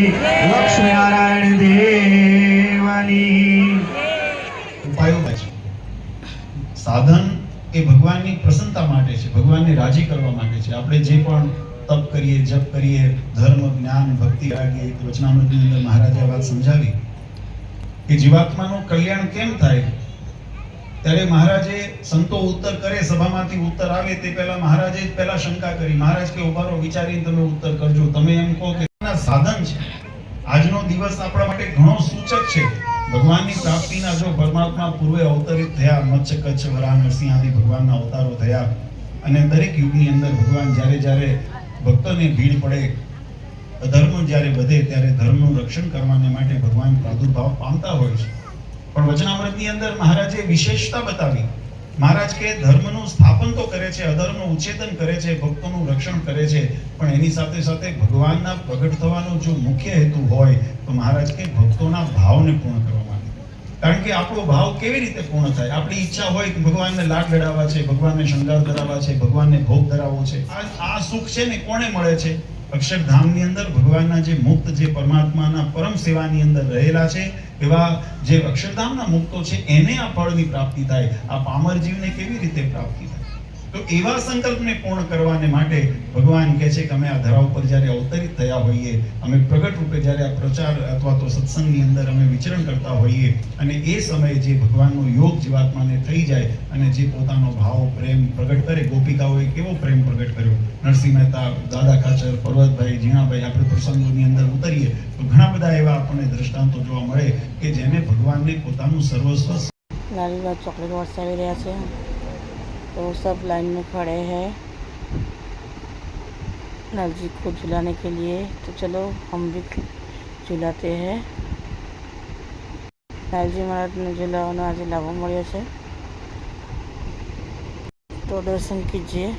લક્ષ્મી નારાયણ દેવની ઉપાયો છે। સાધન એ ભગવાનની પ્રસન્નતા માટે છે, ભગવાનને રાજી કરવા માટે છે। આપણે જે પણ તપ કરીએ, જપ કરીએ, ધર્મ, જ્ઞાન, ભક્તિ લાગીએ, વચનામૃતની અંદર મહારાજે વાત સમજાવી કે જીવાત્માનું કલ્યાણ કેમ થાય। ત્યારે મહારાજે સંતો ઉત્તર કરે, સભામાંથી ઉત્તર આવે તે પહેલા મહારાજે પહેલા શંકા કરી। મહારાજ કે ઉભારો, વિચારીને તમે ઉત્તર કરજો। તમે એમ કહો કે સાધન છે। આજનો દિવસ આપણા માટે ઘણો સૂચક છે। ભગવાનની પ્રાપ્તિના જો પરમાત્મા પૂર્વે અવતરિત થયા, મત્સ્ય, કચ્છ, વરાહ, નરસિંહ આદિ ભગવાનના અવતારો થયા, અને દરેક યુગની અંદર ભગવાન જ્યારે ભક્તોને ભીડ પડે, અધર્મ જ્યારે વધે ત્યારે ધર્મનું રક્ષણ કરવાને માટે ભગવાન પ્રાદુર્ભાવ પામતા હોય છે। પણ વચનામૃતની અંદર મહારાજે વિશેષતા બતાવી। મહારાજ કે ધર્મનું સ્થાપન તો કરે છે, અધર્મનું ઉચ્છેદન કરે છે, ભક્તોનું રક્ષણ કરે છે, પણ એની સાથે સાથે ભગવાનના પ્રગટ થવાનો જો મુખ્ય હેતુ હોય તો મહારાજ કે ભક્તોના ભાવને પૂર્ણ કરવા માટે। કારણ કે આપણો ભાવ કેવી રીતે પૂર્ણ થાય? આપણી ઈચ્છા હોય કે ભગવાનને લાડ લડાવવા છે, ભગવાનને શણગાર કરાવવા છે, ભગવાનને ભોગ ધરાવવો છે। આ સુખ છે ને કોને મળે છે? અક્ષરધામની અંદર ભગવાનના જે મુક્ત, જે પરમાત્માના પરમ સેવાની અંદર રહેલા છે, એવા જે અક્ષરધામના મુક્તો છે, એને આ ફળની પ્રાપ્તિ થાય। આ પામર જીવને કેવી રીતે પ્રાપ્તિ થાય? તો એવા સંકલ્પને પૂર્ણ કરવાને માટે ભગવાન કહે છે કે અમે આ ધરા ઉપર જ્યારે અવતરિત થયા હોઈએ, અમે પ્રગટ રૂપે જ્યારે આ પ્રચાર અથવા તો સત્સંગની અંદર અમે વિચરણ કરતા હોઈએ, અને એ સમયે જે ભગવાનનો યોગ જીવાત્માને થઈ જાય અને જે પોતાનો ભાવ, પ્રેમ પ્રગટ કરે। ગોપિકાઓએ કેવો પ્રેમ પ્રગટ કર્યો, નરસિંહ મહેતા, દાદા ખાચર, પર્વતભાઈ, ઝીણાભાઈ, આપણે પ્રસંગોની અંદર ઉતરીએ તો ઘણા બધા એવા આપણને દ્રષ્ટાંતો જોવા મળે કે જેને ભગવાનને પોતાનું સર્વસ્વ। लाली बाग चॉकलेट बहुत सारे रहा है, तो सब लाइन में खड़े हैं लाल जी को झुलाने के लिए। तो चलो हम भी झुलाते हैं। लालजी महाराज ने झुलाવાનો આજે લાભો મળ્યો છે, તો દર્શન કીजिए।